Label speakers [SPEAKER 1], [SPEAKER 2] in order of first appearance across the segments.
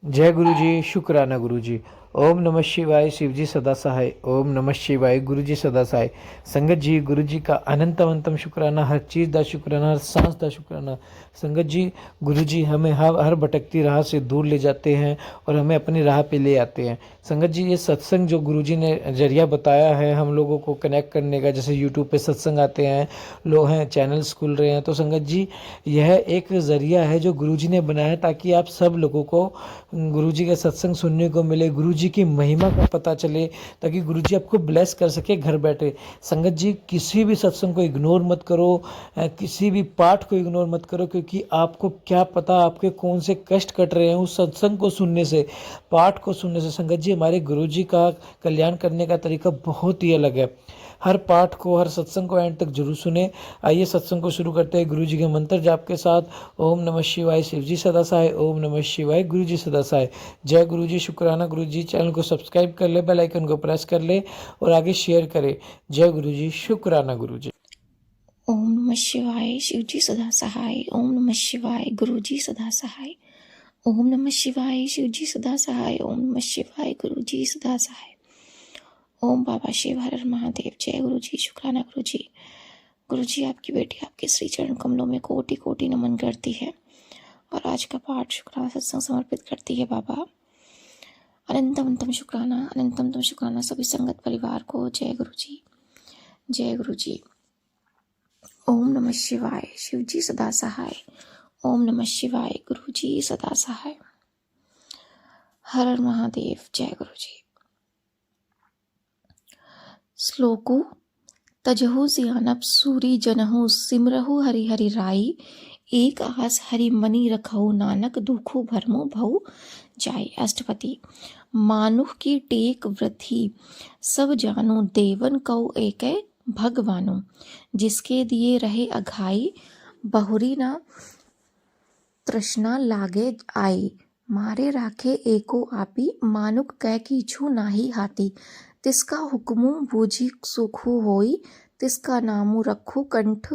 [SPEAKER 1] जय गुरु जी। शुक्राना गुरु जी। ओम नमः शिवाय। शिव जी सदा सहाय। ओम नमः शिवाय। गुरु जी सदा सहाय। संगत जी, गुरु जी का अनंत अनंतम शुक्राना। हर चीज़ का शुक्राना, हर सांस का शुक्राना। संगत जी, गुरु जी हमें हर भटकती राह से दूर ले जाते हैं और हमें अपनी राह पे ले आते हैं। संगत जी, ये सत्संग जो गुरु जी ने जरिया बताया है हम लोगों को कनेक्ट करने का, जैसे यूट्यूब पे सत्संग आते हैं, लोग हैं, चैनल्स खुल रहे हैं, तो संगत जी यह एक ज़रिया है जो गुरु जी ने बनाया ताकि आप सब लोगों को गुरुजी का सत्संग सुनने को मिले, गुरुजी की महिमा का पता चले, ताकि गुरुजी आपको ब्लेस कर सके घर बैठे। संगत जी, किसी भी सत्संग को इग्नोर मत करो, किसी भी पाठ को इग्नोर मत करो, क्योंकि आपको क्या पता आपके कौन से कष्ट कट रहे हैं उस सत्संग को सुनने से, पाठ को सुनने से। संगत जी, हमारे गुरुजी का कल्याण करने का तरीका बहुत ही अलग है। हर पाठ को, हर सत्संग को एंड तक जरूर सुने। आइए सत्संग को शुरू करते हैं गुरु जी के मंत्र जाप के साथ। ओम नमः शिवाय। शिव जी सदा सहाय। ओम नमः शिवाय। गुरु जी सदा सहाय। जय गुरु जी। शुक्राना गुरु जी। चैनल को सब्सक्राइब कर ले, बेल आइकन को प्रेस कर ले और आगे शेयर करे। जय गुरु जी। शुक्राना गुरु जी।
[SPEAKER 2] ओम नमः शिवाय। शिव जी सदा सहाय। ओम नमः शिवाय। गुरु जी सदा सहाय। ओम नमः शिवाय। शिव जी सदा सहाय। ओम नमः शिवाय। गुरु जी सदा सहाय। ओम बाबा शिव हर हर महादेव। जय गुरु जी। शुक्राना गुरु जी। गुरु जी, आपकी बेटी आपके श्री चरण कमलों में कोटि कोटि नमन करती है और आज का पाठ शुक्राना सत्संग समर्पित करती है। बाबा, अनंतम शुक्राना, अनंतम शुक्राना सभी संगत परिवार को। जय गुरु जी। जय गुरु जी। ओम नमः शिवाय। शिव जी सदा सहाय। ओम नमः शिवाय। गुरु जी सदा सहाय। हर हर महादेव। जय गुरु जी। श्लोको तजहु सियानप सूरी जनहु सिमरहु हरि हरि राई। एक आस हरि मनि रखहु नानक दुखु भरमु भऊ जाय। अष्टपदी। मानुष की टेक वृद्धि सब जानू देवन कौ एक भगवानु। जिसके दिए रहे अघाई बहुरी ना तृष्णा लागे आई। मारे राखे एको आपी मानुक कै कीछू नाही हाथी। तिसका हुक्मु बूझी सुखु होई तिसका नामु रखु कंठ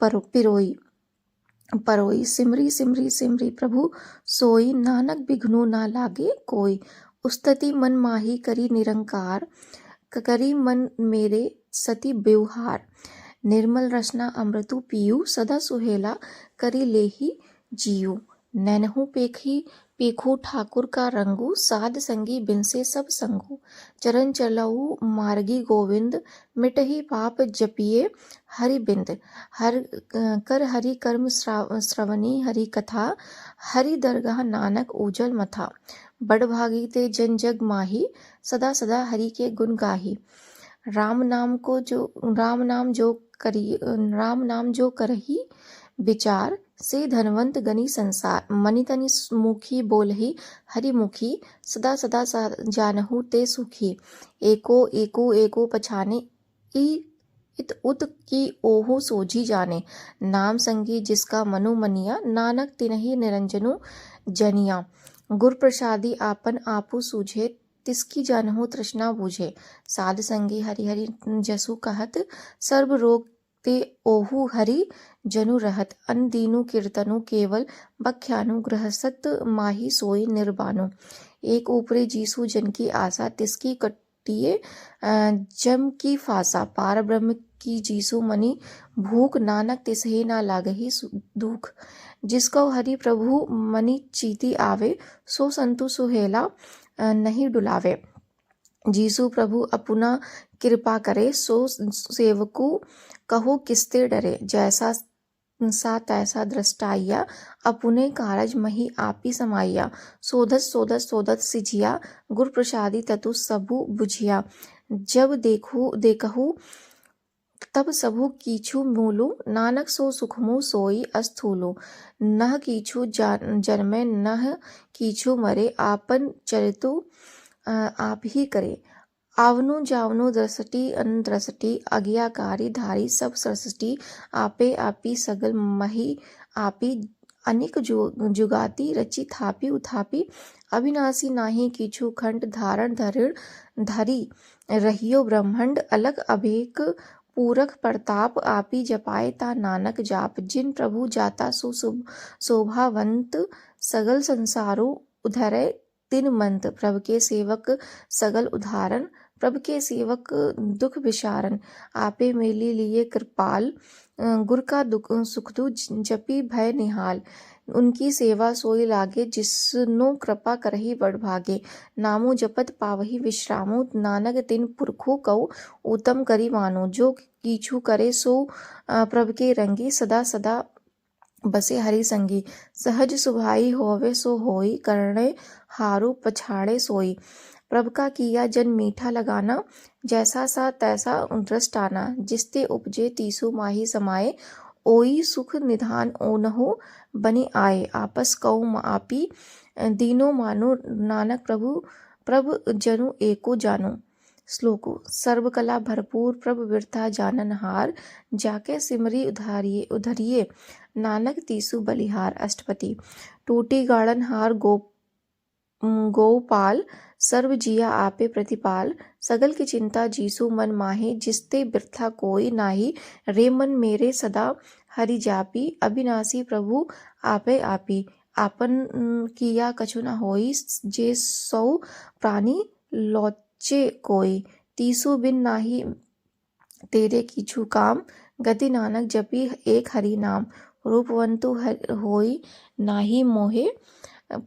[SPEAKER 2] पिरोई। परोई सिमरी सिमरी सिमरी प्रभु सोई नानक बिघ्नु ना लागे कोई। उस्तति मन माही करी निरंकार करी मन मेरे सती व्यवहार। निर्मल रसना अमृतु पीयू सदा सुहेला करी लेही जियू। नैनहु पेखी पेखो ठाकुर का रंगू साध संगी बिनसे सब संगू। चरण चलऊ मार्गी गोविंद मिटही पाप जपिए हरि बिंद। हर कर हरि कर्म श्रवणी हरि कथा हरि दरगाह नानक उजल मथा। बड़ भागी ते जन जग माही सदा सदा हरि के गुण गाही। राम नाम जो करही विचार से धनवंत गनी संसार। मनि तनि मुखी बोलही हरि मुखी सदा सदा जानहु ते सुखी। एको एको एको पछाने इत उत की ओहु सोझी जाने। नाम संगी जिसका मनु मनिया नानक तिनहि निरंजनु जनिया। गुर प्रसादी आपन आपु सूझे तिसकी जानहु तृष्णा बूझे। साध संगी हरि हरि जसु कहत सर्व रोग ते ओहु हरि जनु रहत। अन दीनु कीर्तनु केवल बख्यानु गृहसत माही सोई निर्बानु। एक ऊपरे जीसु जन की आशा तिसकी कटिए जम की फासा। पार ब्रह्म की जीसु मनि भूख नानक तिसहे ना लागही दुख। जिसको हरि प्रभु मनि चीती आवे सो संतु सुहेला नहीं डुलावे। जीसु प्रभु अपना कृपा करे सो सेवकु कहो किसते डरे। जैसा सा तैसा दृष्टाइया अपने कारज मही आपी समाइया। सोधत सोधत सोधत सिझिया गुर प्रसादी ततु सबु बुझिया। जब देखहु तब सबु कीछु मूलु नानक सो सुखमु सोई अस्थूलु। नह कीछु जन्मे नह कीछु मरे आपन चरितु आप ही करे। आवनु जावनु दृष्टि अनदृष्टि आज्ञाकारी धारी सब सृष्टि। आपे आपी सगल मही आपी अनेक जुगाती रची थापी उथापी। अविनाशी नाही कीछु खंड धारण धरी रहियो ब्रह्मांड अलग अभेक पूरक प्रताप। आपी जपाए ता नानक जाप जिन प्रभु जाता सुशोभावंत सगल संसारो उधरे तिन मंत, प्रभु के सेवक सगल उदाहरण, प्रभु के सेवक दुख विशारन, आपे मेली लिए कृपाल, गुर का दुख सुख दु जपी भय निहाल, उनकी सेवा सोई लागे, जिसनो कृपा करही बड़ भागे, नामो जपत पावही विश्रामो, नानक तिन पुरखु कऊ उत्तम करी मानो, जो कीछू करे सो प्रभु के रंगी, सदा सदा बसे हरि संगी, सहज सुभाई होवे सो होई, करणे हारु पछाड़े सोई, प्रभु का किया जन मीठा लगाना, जैसा सा तैसा दृष्टाना, जिसते उपजे तीसु माही समाये, ओई सुख निधान ओनहु बनि आए, आपस कऊ आपी दीनो मानु, नानक प्रभु प्रभु जनु एको जानु। श्लोको सर्वकला भरपूर प्रभु बिरथा जानन हार, जाके सिमरी उधरिये नानक तीसु बलिहार। अष्टपदी टूटी गाड़न हार गोपाल, सर्व जिया आपे प्रतिपाल, सगल की चिंता जीसु मन माहे, जिसते बिरथा कोई नाही, रे मन मेरे सदा हरि जापी, अविनाशी प्रभु आपे आपी, आपन किया कछु न होई, जे सौ प्राणी लोचे कोई, तीसु बिन नाही तेरे कीछू काम, गति नानक जपी एक हरि नाम, रूपवंतु होई नाही मोहे,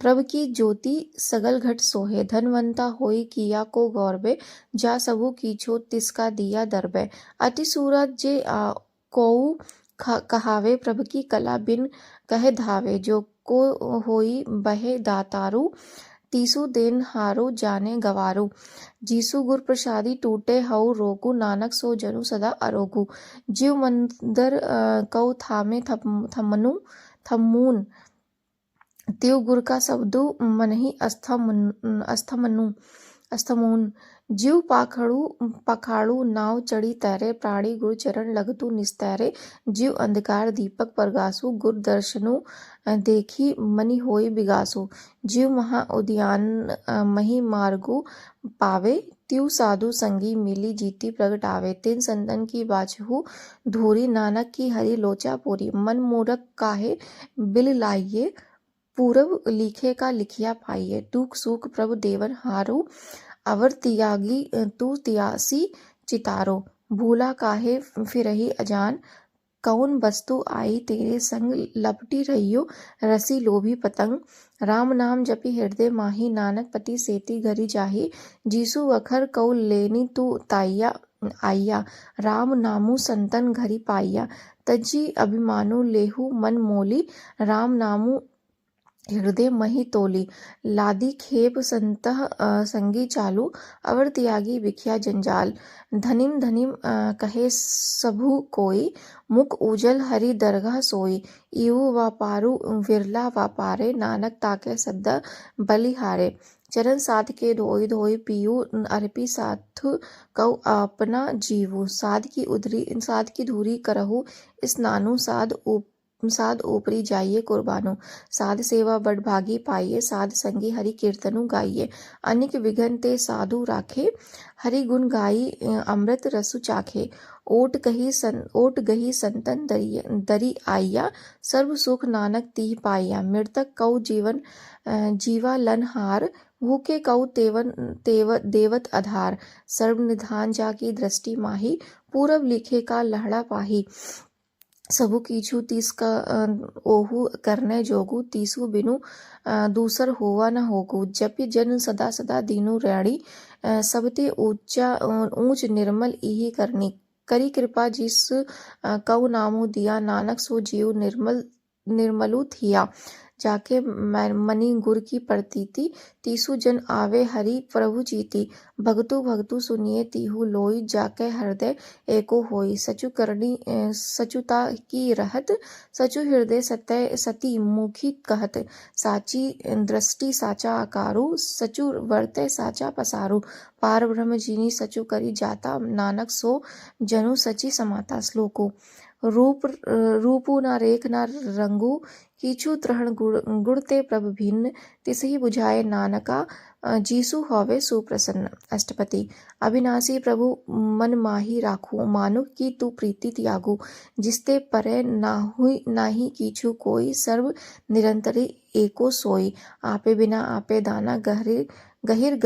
[SPEAKER 2] प्रभु की ज्योति सगल घट सोहे, धनवंता होई किया को गौरबे, जा सबु कीछो तिसका दिया दरबे, अति सूरत जे कोउ कहावे, प्रभु की कला बिन कहे धावे, जो को होई बहे दातारू, तीसु देन हारो जाने गवारू, जीसु गुर प्रसादी टूटे हऊ रोगु, नानक सो जनु सदा अरोगु, जीव मंदर कऊ थामे थमून, त्यों गुर का शब्दु मनहि अस्थमून, जीव पखाड़ू नाव चढ़ी तैरे, प्राणी गुर चरण लगतु निस्तैरे, जीव अंधकार दीपक परगासु, गुर दर्शनु देखी मनि होई बिगासु, जीव महा उद्यान मही मार्गु पावे, त्यू साधु संगी मिली जीती प्रगटावे, तिन संतन की बाछहु धूरी, नानक की हरि लोचा पूरी, मन मूरख काहे बिल लाइये, पूरब लिखे का लिखिया पाइये, दुख सुख प्रभु देवन हारू, अवर त्यागी तू त्यासी चितारो, भूला काहे फिरही अजान, कौन वस्तु आई तेरे संग, लपटी रहियो रसी लोभी पतंग, राम नाम जपि हृदय माही, नानक पति सेती घरी जाही, जीसु अखर कौ लेनी तू ताइया आइया, राम नामु संतन घरी पाइया, तजी अभिमानु लेहु मन मोली, राम नामु हृदय मही तोली, लादी खेप संतह संगी चालू, अवर त्यागी बिखिया जंजाल, धनिम कहे सबु कोई, मुख उजल हरि दरगाह सोई, इहु वापारू विरला वापारे, नानक ताके सद्दा बलिहारे, चरण साध के धोई धोई पीयू, अर्पी साधु कौ अपना जीवु, साध की धूरी करहु स्नानु, साध ऊपरी जाइए कुर्बानो, साध सेवा बड़ भागी पाइये, साध संगी हरि कीर्तनु गाइये, अनेक विघन ते साधु राखे, हरि गुण गाई अमृत रसु चाखे, ओट गही संतन दरी आइया, सर्व सुख नानक तिहि पाइया, मृतक कौ जीवा लन हार, भूखे कौ देवत आधार, सर्व निधान जाकी दृष्टि माही, पूरब लिखे का लहड़ा पाही, सबु कीछू तीस का ओहु करने जोगु, तीसु बिनु दूसर होवा न होगु, जपि जन सदा सदा दीनु रैणी, सबते ऊंच निर्मल इही करनी, करी कृपा जिस कऊ नामु दिया, नानक सो जीव निर्मलु थिया, जाके मनि गुर की प्रतीति, तीसु जन आवे हरि प्रभु जीती, भगतु सुनिए तीहु लोई, जाके हृदय एको होई, सचुता की रहत, सचु हृदय सती मुखी कहत, साची दृष्टि साचा आकारू, सचु वर्तय साचा पसारू, पार ब्रह्म जिनी सचु करी जाता, नानक सो जनु सची समाता। श्लोको रूपु न रेख न रंगु, कीचु त्रहण गुणते प्रभ भिन्न, तिसहि बुझाए नानका, जीसु होवे सुप्रसन्न। अष्टपति। अविनाशी प्रभु मन माही राखू, मानुख की तू प्रीति त्यागू, जिसते परे नाही कीचु कोई, सर्व निरंतरी एको सोई। आपे बिना आपे दाना, गहिर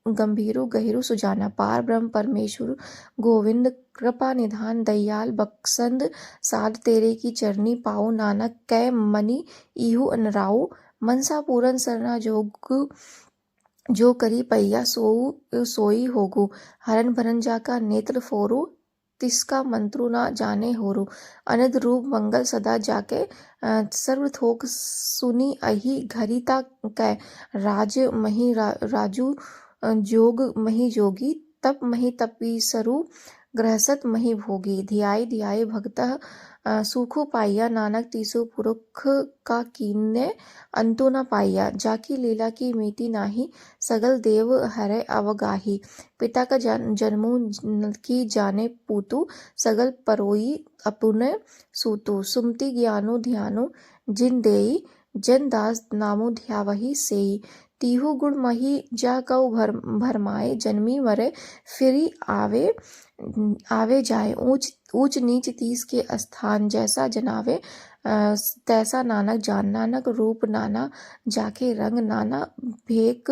[SPEAKER 2] गंभीरु गहिरु सुजाना। पार ब्रह्म परमेश्वर गोविंद, कृपा निधान दयाल बख्शंद, साध तेरे की चरनी पाऊ, नानक कै मनि इहु अनराऊ। मनसा पूरन सरना जोग, जो करी पैया सोई होगु, हरन भरन जाका नेत्र फोरु, तिसका मंत्रु ना जाने होरु। अनद रूप मंगल सदा जाके, सर्व थोक सुनी अहि घरिता कै, राज मही राजू, जोग मही जोगी, तप मही तपीसरु, गृहसत मही भोगी। धियाई धियाई भगतः सुखु पाइया, नानक तीसु पुरख का कीन्ने अंतु न पाइया। जाकी लीला की मीति नाही, सगल देव हरै अवगाही। पिता का जन्मु की जाने पूतु, सगल परोई अपुने सूतु। सुमति ज्ञानु ध्यानु जिन देई, जन दास नामु ध्यावहि सेई। तीहु गुण मही जा कऊ भरमाए, जन्मी मरे फिरी आवे जाए। ऊंच नीच तीस के स्थान, जैसा जनावे तैसा नानक जान। नानक रूप नाना जाके रंग, नाना भेक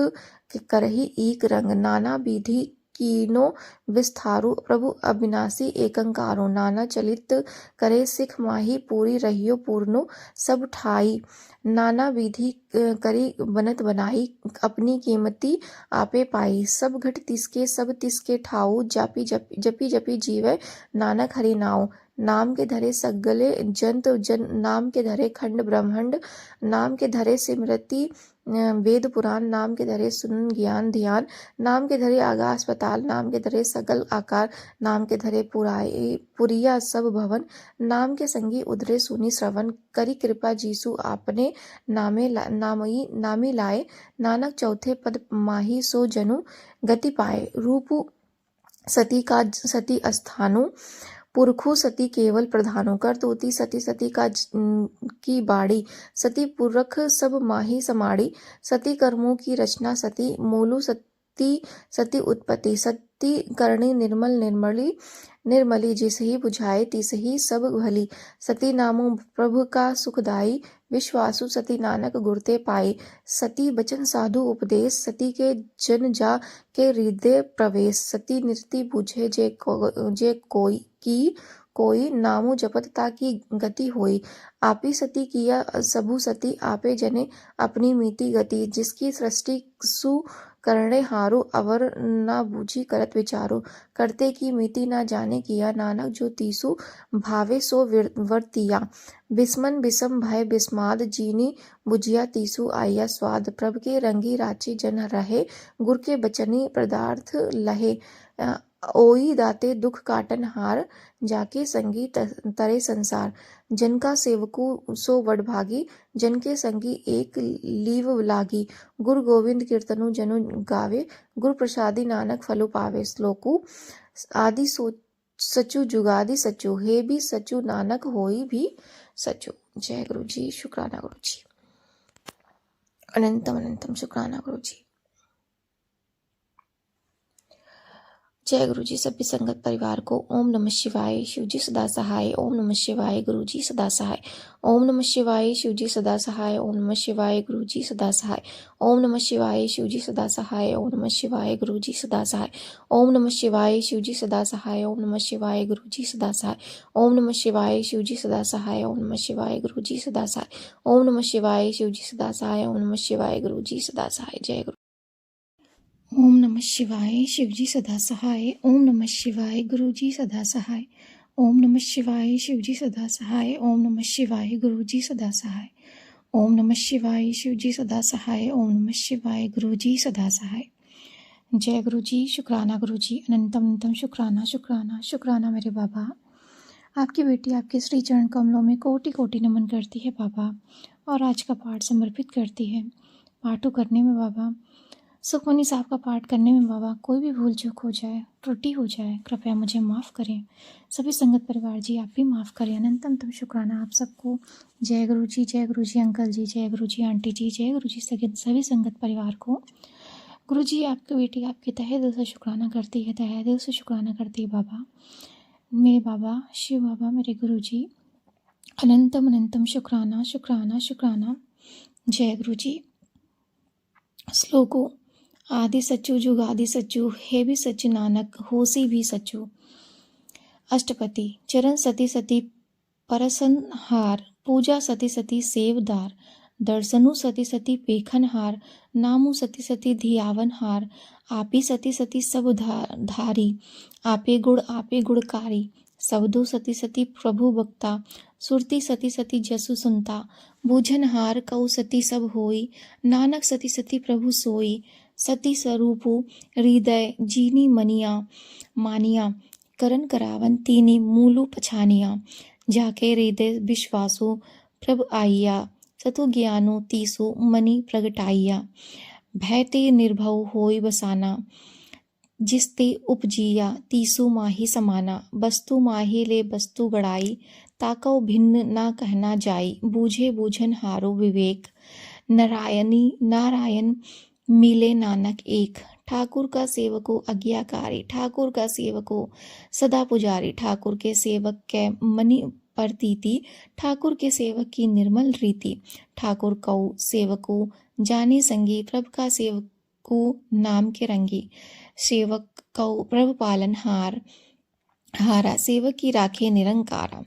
[SPEAKER 2] करही ईक रंग। नाना विधि कीनो विस्तारु, प्रभु अविनाशी एकंकारो। नाना चलित करे सिख माही, पूरी रहियो पूर्णु सब ठाई। नाना विधि करी बनत बनाई, अपनी कीमती आपे पाई। सब घट तिसके सब तिसके ठाऊ, जपी जपी जीवे नानक हरि नाऊ। नाम के धरे सगले जंत जन, नाम के धरे खंड ब्रह्मांड, नाम के धरे सिमरति वेद पुराण। नाम के धरे सुन ज्ञान ध्यान, नाम के धरे आकाश पाताल। नाम के धरे सगल आकार, नाम के धरे पुरिया सब भवन। नाम के संगी उधरे सुनी श्रवण, करी कृपा जीसु आपने नामी लाए। नानक चौथे पद माही, सो जनु गति पाए। रूपु सती अस्थानु, पुरखु सती केवल प्रधानु। करतूती सती का की बाड़ी, सती पुरख सब माही समाड़ी। सती कर्मों की रचना सती, मूलु सती उत्पत्ति। सती करणी निर्मली, जिसही बुझाए तिसही सब भली। सती नामो प्रभु का सुखदाई, विश्वासु सती नानक गुरते पाए। सती बचन साधु उपदेश, सती के जन जा के हृदय प्रवेश। सती नृति बुझे जे कोई, नामु जपत ताकी गति होई। आपी सती किया सबु सती, आपे जने अपनी मीति गति। जिसकी सृष्टि सु करणे हारु, अवर न बूझी करत विचारु। करते की मीति न जाने किया, नानक जो तीसु भावे सो वर्तिया। बिस्मन बिसम भय बिस्माद, जीनी बुझिया तीसु आया स्वाद। प्रभ के रंगी राची जन रहे, गुर के बचनी पदार्थ लहे। ओई दाते दुख काटन हार, जाके संगी तरे संसार। जन का सेवकु सो वडभागी, जन के संगी एक लीव लागी। गुरु गोविंद कीर्तनु जनु गावे, गुरु प्रसादी नानक फलु पावे। श्लोकु आदि सचु जुगादि सचु, हे भी सचु नानक होई भी सचु। जय गुरु जी। शुक्राना गुरु जी, अनंतम अनंतम शुक्राना गुरु जी। जय गुरु जी। सभी संगत परिवार को ओम नमः शिवाय, शिव जी सदा सहाय। ओम नमः शिवाय, गुरु जी सदा सहाय। ओम नमः शिवाय, शिव जी सदा सहाय। ओम नमः शिवाय, गुरु जी सदा सहाय। ओम नमः शिवाय, शिव जी सदा सहाय। ओम नमः शिवाय, गुरु जी सदा सहाय। ओम नमः शिवाय, शिव जी सदा सहाय। ओम नमः शिवाय, गुरु जी सदा सहाय। ओम नमः शिवाय, शिव जी सदा सहाय। ओम नमः शिवाय, गुरु जी सदा सहाय। ओम नमः शिवाय, शिव जी सदा सहाय। ओम नमः शिवाय, गुरु जी सदा सहाय। जय गुरु।
[SPEAKER 3] ओम नमः शिवाय, शिव जी सदा सहाय। ओम नमः शिवाय, गुरु जी सदा सहाय। ओम नमः शिवाय, शिव जी सदा सहाय। ओम नमः शिवाय, गुरु जी सदा सहाय। ओम नमः शिवाय, शिव जी सदा सहाय। ओम नमः शिवाय, गुरु जी सदा सहाय। जय गुरु जी। शुक्राना गुरु जी, अनंतम अनंतम शुक्राना शुक्राना शुक्राना मेरे बाबा। आपकी बेटी आपके श्री चरण कमलों में कोटि कोटि नमन करती है बाबा, और आज का पाठ समर्पित करती है। पाठों करने में बाबा सुखमनी साहब का पाठ करने में बाबा कोई भी भूल चूक हो जाए, त्रुटि हो जाए, कृपया मुझे माफ़ करें। सभी संगत परिवार जी आप भी माफ़ करें। अनंतम शुक्राना आप सबको। जय गुरु जी अंकल जी, जय गुरु जी आंटी जी, जय गुरु जी सभी संगत परिवार को। गुरु जी आपकी बेटी आपके तहे दिल से शुक्राना करती है, तहे दिल से शुक्राना करती है बाबा। मेरे बाबा शिव बाबा, मेरे गुरु जी, अनंतम अनंतम शुक्राना शुक्राना शुक्राना। जय गुरु जी। श्लोको आदि सच्चू जुगादि सच्चू, हे भी सच नानक होसी भी सच्चू। अष्टपति चरण सती सती परसनहार, पूजा सती सती सेवदार, दर्शनु सती सती पेखनहार, नामु सती सती धियावन हार, आपी सती सती सब धारी, आपे गुणकारी, सबदो सती सती प्रभु भक्ता, सुरती सती सती जसु सुनता, बूझनहार कऊ सती सब होई, नानक सती सती प्रभु सोई, सती स्वरूपु हृदय जीनी मनिया मानिया, करण करावन तीनी मूलु पछानिया, जाके हृदय विश्वासु प्रभ आइया, सतु ज्ञानु तीसु मनि प्रगटाइया, भयते निर्भव होई बसाना, जिसते उपजिया तीसु माही समाना, वस्तु माही ले वस्तु गड़ाई, ताकव भिन्न ना कहना जाई, बूझे बूझन हारो विवेक, नारायण मिले नानक एक, ठाकुर का सेवको आज्ञाकारी, ठाकुर का सेवको सदा पुजारी, ठाकुर के सेवक के मनि प्रतीति, ठाकुर के सेवक की निर्मल रीति, ठाकुर कौ सेवको जाने संगी, प्रभु का सेवको नाम के रंगी, सेवक कौ प्रभु पालन हारा, सेवक की राखे निरंकारा,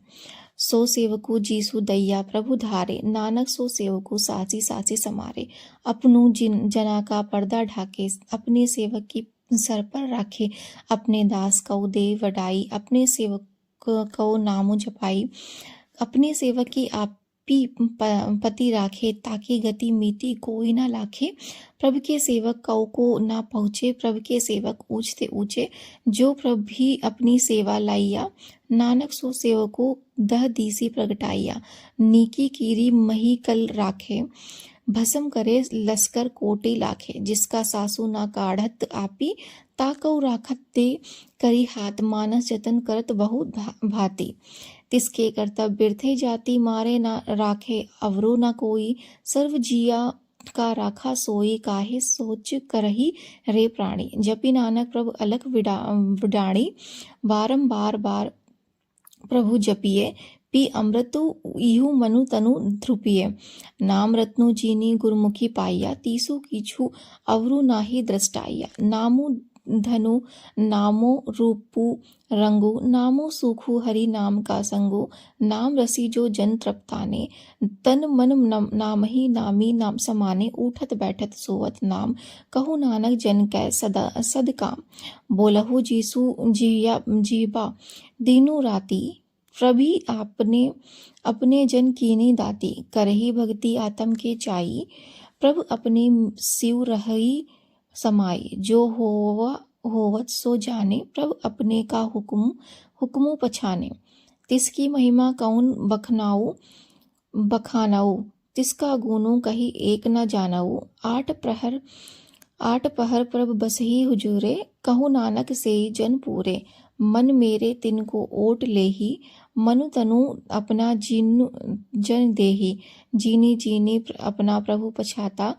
[SPEAKER 3] सो सेवकु जीसु दैया प्रभु धारे, नानक सो सेवकु साची साची समारे, अपनु जना का पर्दा ढाके, अपने सेवक की सर पर राखे, अपने दास कौ दे वडाई, अपने सेवक कौ नामु जपाई, अपने सेवक की आपी पति राखे, ताकि गति मीति कोई ना लाखे, प्रभु के सेवक कौ को ना पहुँचे, प्रभु के सेवक ऊंचते ऊंचे, जो प्रभु भी अपनी सेवा लाइया, नानक सो सेवको दह दीसी प्रगटाइया, नीकी कीरी मही कल राखे, भस्म करे लस्कर कोटि लाखे, जिसका सासू ना काढ़त आपी, ताकौ राखत ते करी हाथ, मानस जतन करत बहुत भांति, तिसके कर्तव्य बिरथे जाति, मारे ना राखे अवरो ना कोई, सर्व जिया का राखा सोई, काहे सोच करही रे प्राणी, जपि नानक प्रभु अलख विडाणी, बारंबार बार प्रभु जपिए, पी अमृतु इहु मनु तनु ध्रुपिए, नाम रत्नु जीनी गुरमुखी पाइया, तीसु कीछू अवरु नाही दृष्टाइया, नामु धनु नामो रूपु रंगु, नामो सुखु हरि नाम का संगु, नाम रसी जो जन तृप्ताने, तन मन नाम ही नामी नाम समाने, उठत बैठत सोवत नाम, कहु नानक जन कै सद काम, बोलहु जीसु जीवा दीनु राती, प्रभि अपने जन कीनी दाती, करही भक्ति आत्म के चाई, प्रभु अपने शिव रही समाई, जो होवत सो जाने, प्रभु अपने का हुक्मु पछाने, तिसकी महिमा कौन बखानाऊ, तिसका गुनु कही एक न जानाऊ, आठ पहर प्रभु बसही हुजूरे, कहु नानक से जन पूरे, मन मेरे तिनको ओट लेही, मनु तनु अपना जन देही, जीनी अपना प्रभु पछाता,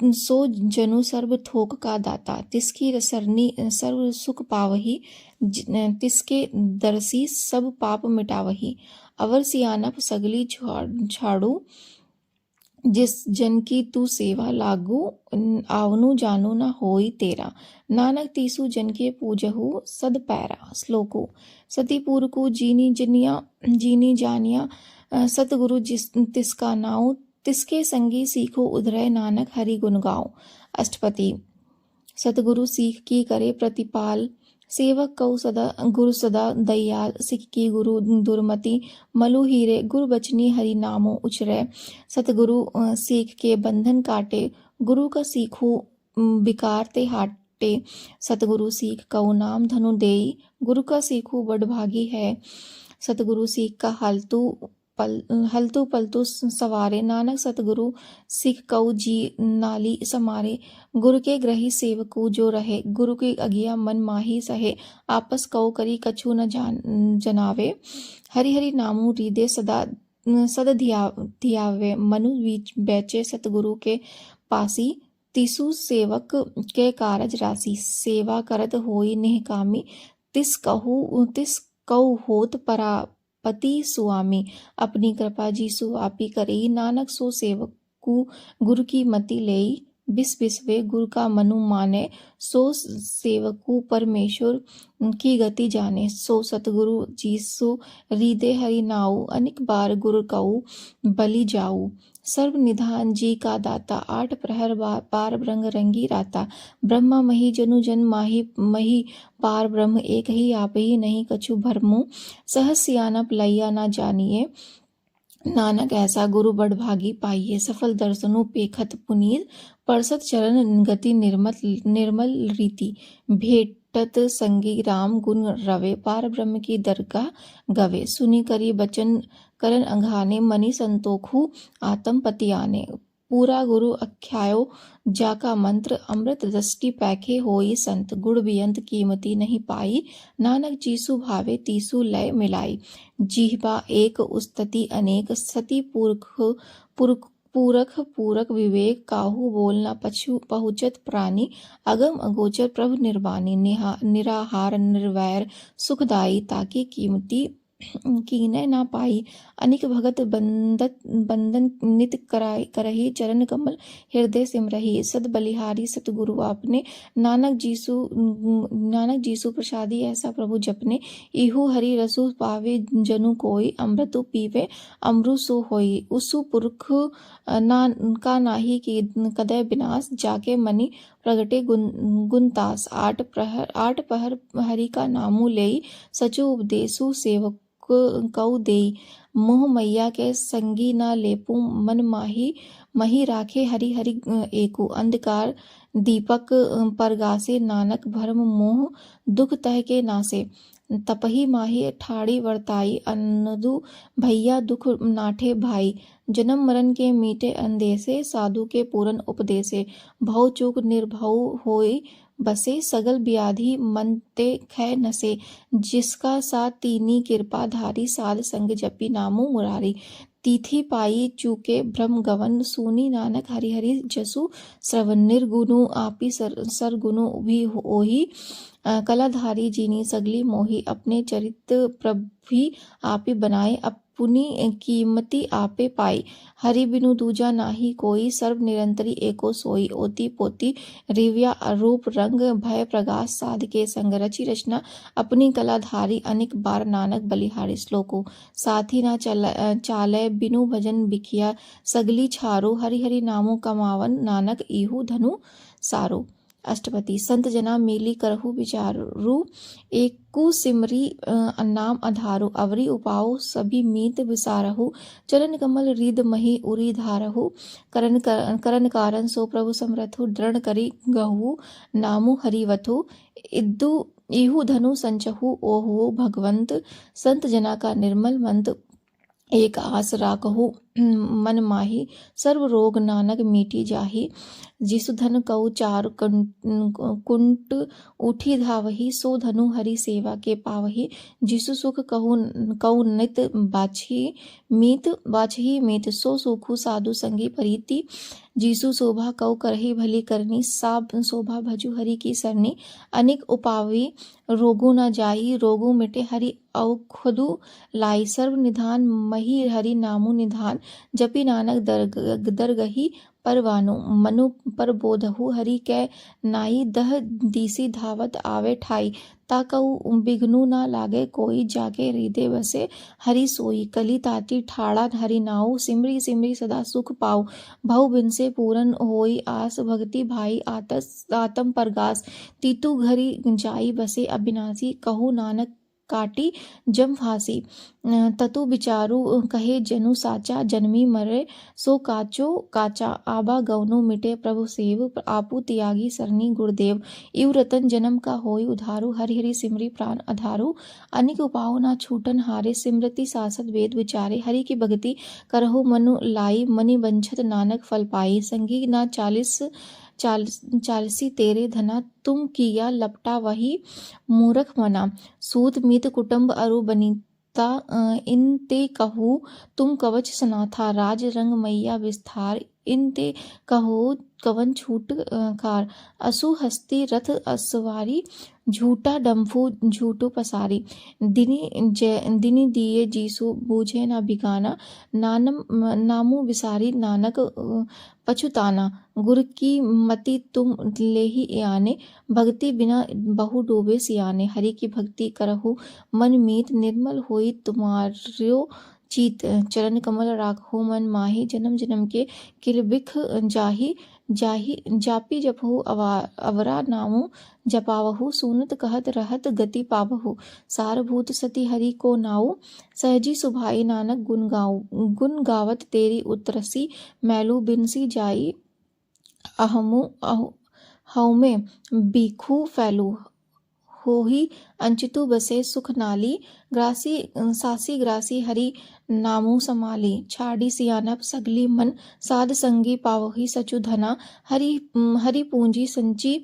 [SPEAKER 3] सो जनु सर्व थोक का दाता, तिसकी सरनी सर्व सुख पावही, तिसके दरसी सब पाप मिटावही, अवर सियानप सगली छाड़ू, जिस जन की तू सेवा लागू, आवनु जानू न होई तेरा, नानक तीसु जन के पूजहु सद पैरा, श्लोको सतीपुर को जीनी जानिया, सतगुरु तिसका नाउ, तिसके संगी सीखो उधरय, नानक हरि गुण गाओ, अष्टपति सतगुरु सीख की करे प्रतिपाल, सेवक कौ गुरु सदा दयाल, सिख की गुरु दुर्मति, मलु हीरे गुरु बचनी हरि नामो उचरे, सतगुरु सीख के बंधन काटे, गुरु का सीखो विकार ते हाटे, सतगुरु सीख कौ नाम धनु देई, गुरु का सीखो बड़ भागी है, सतगुरु सीख का हालतू
[SPEAKER 2] हलतु पलतु सवारे। नानक सतगुरु सिख कऊ जी नाली समारे। गुरु के ग्रही सेवकु जो रहे, गुरु की आज्ञा मन माही सहे। आपस कऊ करी कछु न जनावे, हरि हरि नामु हृदय सदा सद धियावे। मनु बीच बैचे सतगुरु के पासी, तिसु सेवक के कारज राशि। सेवा करत होई निहकामी, तिस कऊ होत परापति सुआमी। अपनी कृपा जीसु आपी करई, नानक सो सेवकु गुरु की मति लेई। बिस बिसवे गुरु का मनु माने, सो सेवकु परमेश्वर की गति जाने। सो सतगुरु जीसु हृदय हरि नाऊ, अनेक बार गुरु कऊ बलि जाऊ। सर्व निधान जी का दाता, आठ प्रहर पार ब्रह्म रंगी राता। ब्रह्मा मही जनु जन माही मही, पार ब्रह्म एक ही आप ही नहीं कछु भरमु। सहस सियाना पलैया ना जानिए, नानक ऐसा गुरु बड़भागी पाइये। सफल दर्शनु पेखत पुनीत, परसत चरण गति निर्मल रीति। भेटत संगी राम गुण रवे, पार ब्रह्म की दरगाह गवे। सुनी करी बचन करन अंघाने, मनि संतोखु आत्म पति आने। पूरा गुरु अख्यायो जाका मंत्र, अमृत दृष्टि पैखे होई संत। गुड़ बियंत कीमती नहीं पाई, नानक जीसु भावे तीसु लय मिलाई। जिह्वा एक उस्तति अनेक, सती पूरक विवेक। काहू बोल न पहुँचत प्राणी, अगम अगोचर प्रभु निर्वाणी। निराहार निर्वैर सुखदाई, ताकि कीमती कीनय ना पाई। अनिक भगत बंदन नित करही, चरण कमल हृदय सिमरही। सद बलिहारी सतगुरु आपने, नानक जीसु प्रसादी ऐसा प्रभु जपने। इहु हरि रसु पावे जनु कोई, अमृतु पीवे अमरु सो होई। उसु पुरख का नाही की कदय विनाश, जाके मनि प्रगटे गुणतास। आठ पहर हरि का नामु लेई, सचु उपदेसु सेवक कऊ देई। मोह मैया के संगी ना लेपू, मन मही राखे हरि हरि एकु। अंधकार दीपक परगासे, नानक भरम मोह दुख तह के नासे। तपही माही ठाड़ी वर्ताई, अनदु भैया दुख नाठे भाई। जन्म मरण के मीटे अंदेसे, साधु के पूरन उपदेसे। भव चूक निर्भव होई बसे, सगल व्याधि मन ते खै नसे। जिसका सा तीनी कृपा धारी, साध संग जपी नामु मुरारी। तिथि पाई चूके भ्रम गवन, सुनी नानक हरि हरि जसु श्रवण। निर्गुनु आपी सरगुनु भी ओही, कलाधारी जीनी सगली मोही। अपने चरित प्रभि आपी बनाए, अपनी कीमती आपे पाई। हरि बिनु दूजा नाही कोई, सर्व निरंतरी एको सोई। ओती पोती रिव्या रूप रंग, भय प्रगास साध के संग। रची रचना अपनी कलाधारी, अनेक बार नानक बलिहारी। श्लोको साथी ना चालय, बिनु भजन बिखिया। सगली छारो, हरि हरि नामो कमावन, नानक इहु धनु सारो। अष्टपदी संत जना मिली करहु विचारु, एकु सिमरी नाम आधारु। अवरी उपाओ सभी मीत विसारहु, चरण कमल रिद मही उरी धारहु। करन कारण सो प्रभु समरथु, दृढ़ करी गहु नामु हरिवथु। इहु धनु संचहु ओहु भगवंत, संत जना का निर्मल मंत। एक आस राखहु मन माही, सर्व रोग नानक मीठी जाही। जिसु धन कऊ चार कुंट उठी धावही, सो धनु हरि सेवा के पावही। जिसु सुख कऊ नित बाछही मीत, सो सुखु साधु संगी प्रीति। जिसु शोभा कऊ करही भली करनी, साब शोभा भजु हरि की सरनी। अनेक उपावी रोगु न जाही, रोगु मिटे हरि औखदु लाई। सर्व निधान मही हरि नामु निधान, जपि नानक दरगही परवानु। मनु पर बोधहु हरि कै नाई, दह दीसी धावत आवे ठाई। ताकऊ बिघ्नु ना लागे कोई, जाके हृदय बसे हरि सोई। कली ताती ठाड़ा हरि नाऊ, सिमरी सिमरी सदा सुख पाऊ। भव बिन से पूरन होई आस, भक्ति भाई आतम परगास। तीतु घरी जाई बसे अविनाशी, कहु नानक काटी जम फांसी। ततु बिचारू कहे जनु साचा, जन्मी मरे सो काचो काचा। आबा गौनु मिटे प्रभु सेव, आपू त्यागी सरनी गुरुदेव। इव रतन जन्म का होई उधारू, हरि हरि सिमरी प्राण आधारू। अनिक उपाओ ना छूटन हारे, सिमरति सासत वेद विचारे। हरि की भक्ति करहु मनु लाई, मनि बंछत नानक फल पाई। संगी ना चालिसी तेरे धना, तुम किया लपटा वही मूरख मना। सूत मीत कुटुंब अरु बनीता, इन ते कहू तुम कवच सनाथा। राज रंग मैया विस्तार, इन ते कहो कवन छूट कार। असु हस्ती रथ असवारी, झूठा डम्फू झूठो पसारी। दिनी दिए जीसु बूझे न बिगाना, नामु विसारी नानक पछुताना। गुर की मति तुम लेहि आने, भक्ति बिना बहु डूबे सियाने। हरि की भक्ति करहु मन मीत, निर्मल होई तुम्हार्यो चीत। चरण कमल राखो मन माही, जन्म जन्म के किल बिख जाही। जापी जपहु अवरा नामु, जपावहु सुनत कहत रहत गति पावहु। सारभूत सती हरि को नाऊ, सहजी सुभाई नानक गुण गावत तेरी उतरसी। मैलू बिनसी जाई हउमे बीखू फैलू। होही अंचितु बसे सुख नाली, सासी ग्रासी हरि नामु समाली। छाड़ी सियानप सगली मन, साध संगी पावही सचु धना। हरि पूंजी संची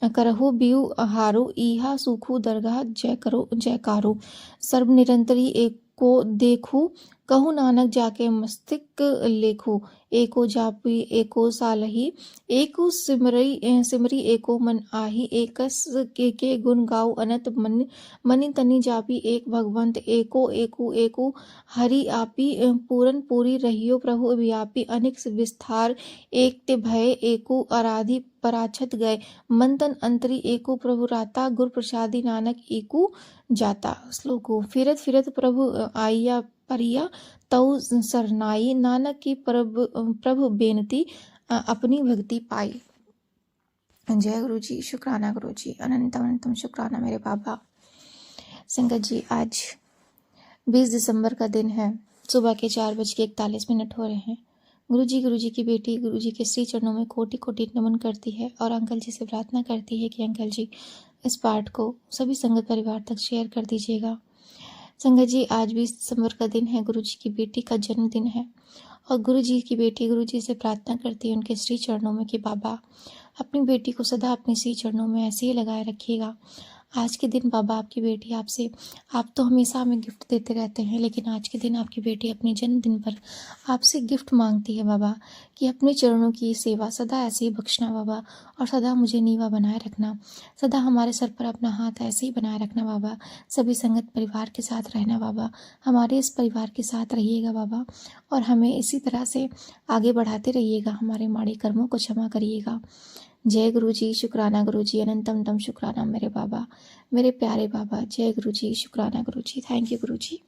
[SPEAKER 2] करहु बिउ हारो, इहा सुखु दरगाह जयकारो। सर्व निरंतरी एक को देखू, कहु नानक जाके मस्तिष्क लेखू। एको जापी एको सालही, एको सिमरी एको मन आही। एकस के गुण गाऊ अनंत मनि तनि जापी। एक भगवंत एको एको हरि आपी। पूरन पूरी रहियो प्रभु व्यापी, अनिक विस्तार एक ते भय। एको आराधी पराछत गए, मन तन अंतरी एको प्रभु राता। गुर प्रसादी नानक एको जाता। श्लोको फिरत फिरत प्रभु आइया परिया, तऊ सरनाई। नानक की प्रभु बेनती, अपनी भक्ति पाई। जय गुरु जी, शुक्राना गुरु जी, अनंतम अनंतम शुक्राना मेरे बाबा। संगत जी, आज 20 दिसंबर का दिन है। सुबह के 4:41 हो रहे हैं। गुरु जी की बेटी गुरु जी के श्री चरणों में कोटि कोटि नमन करती है और अंकल जी से प्रार्थना करती है कि अंकल जी इस पाठ को सभी संगत परिवार तक शेयर कर दीजिएगा। संगत जी, आज 20 दिसंबर का दिन है, गुरु जी की बेटी का जन्मदिन है और गुरु जी की बेटी गुरु जी से प्रार्थना करती है उनके श्री चरणों में कि बाबा अपनी बेटी को सदा अपने श्री चरणों में ऐसे ही लगाए रखिएगा। आज के दिन बाबा आपकी बेटी आपसे, आप तो हमेशा हमें गिफ्ट देते रहते हैं, लेकिन आज के दिन आपकी बेटी अपने जन्मदिन पर आपसे गिफ्ट मांगती है बाबा कि अपने चरणों की सेवा सदा ऐसे ही बख्शना बाबा, और सदा मुझे नीवा बनाए रखना, सदा हमारे सर पर अपना हाथ ऐसे ही बनाए रखना बाबा। सभी संगत परिवार के साथ रहना बाबा, हमारे इस परिवार के साथ रहिएगा बाबा और हमें इसी तरह से आगे बढ़ाते रहिएगा, हमारे माड़े कर्मों को क्षमा करिएगा। जय गुरु जी, शुक्राना गुरु जी, अनंतम तम शुक्राना मेरे बाबा, मेरे प्यारे बाबा। जय गुरु जी, शुक्राना गुरु जी, थैंक यू गुरु जी।